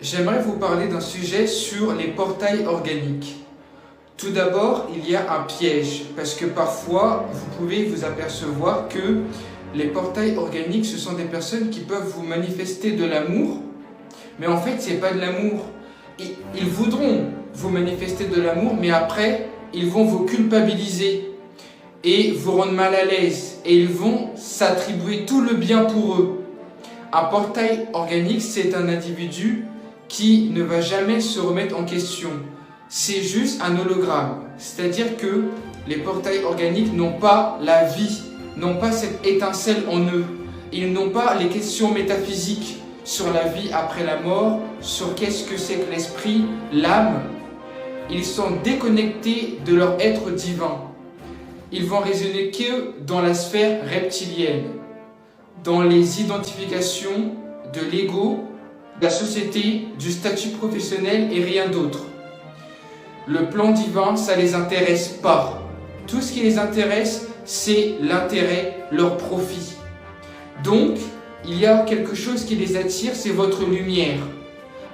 J'aimerais vous parler d'un sujet sur les portails organiques. Tout d'abord, il y a un piège, parce que parfois, vous pouvez vous apercevoir que les portails organiques, ce sont des personnes qui peuvent vous manifester de l'amour, mais en fait, ce n'est pas de l'amour. Ils voudront vous manifester de l'amour, mais après, ils vont vous culpabiliser et vous rendre mal à l'aise, et ils vont s'attribuer tout le bien pour eux. Un portail organique, c'est un individu qui ne va jamais se remettre en question. C'est juste un hologramme. C'est-à-dire que les portails organiques n'ont pas la vie, n'ont pas cette étincelle en eux. Ils n'ont pas les questions métaphysiques sur la vie après la mort, sur qu'est-ce que c'est que l'esprit, l'âme. Ils sont déconnectés de leur être divin. Ils vont raisonner que dans la sphère reptilienne, dans les identifications de l'ego, de la société, du statut professionnel et rien d'autre. Le plan divin, ça ne les intéresse pas. Tout ce qui les intéresse, c'est l'intérêt, leur profit. Donc, il y a quelque chose qui les attire, c'est votre lumière.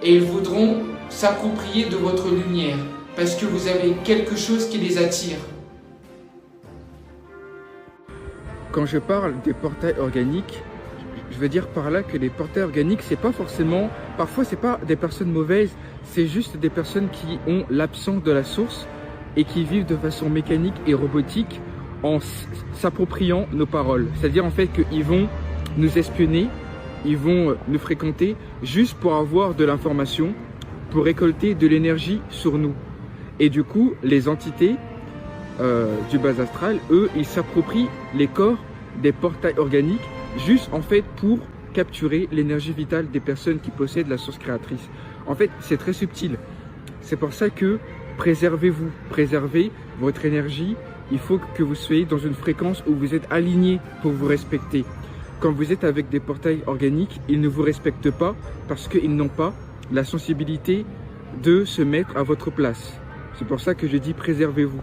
Et ils voudront s'approprier de votre lumière, parce que vous avez quelque chose qui les attire. Quand je parle des portails organiques, je veux dire par là que les portails organiques, c'est pas forcément, parfois c'est pas des personnes mauvaises, c'est juste des personnes qui ont l'absence de la source et qui vivent de façon mécanique et robotique en s'appropriant nos paroles. C'est-à-dire en fait qu'ils vont nous espionner, ils vont nous fréquenter juste pour avoir de l'information, pour récolter de l'énergie sur nous. Et du coup, les entités du bas astral, eux, ils s'approprient les corps des portails organiques juste en fait pour capturer l'énergie vitale des personnes qui possèdent la source créatrice. En fait, c'est très subtil. C'est pour ça que préservez-vous, préservez votre énergie. Il faut que vous soyez dans une fréquence où vous êtes aligné pour vous respecter. Quand vous êtes avec des portails organiques, ils ne vous respectent pas parce qu'ils n'ont pas la sensibilité de se mettre à votre place. C'est pour ça que je dis préservez-vous.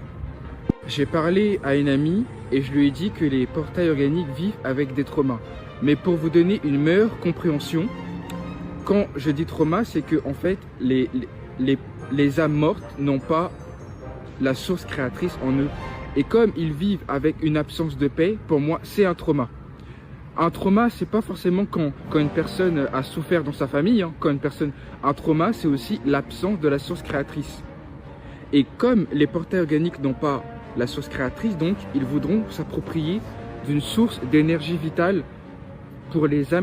J'ai parlé à une amie et je lui ai dit que les portails organiques vivent avec des traumas. Mais pour vous donner une meilleure compréhension, quand je dis trauma, c'est que en fait, les âmes mortes n'ont pas la source créatrice en eux. Et comme ils vivent avec une absence de paix, pour moi, c'est un trauma. Un trauma, c'est pas forcément quand une personne a souffert dans sa famille. Un trauma, c'est aussi l'absence de la source créatrice. Et comme les portails organiques n'ont pas la source créatrice, donc ils voudront s'approprier d'une source d'énergie vitale pour les âmes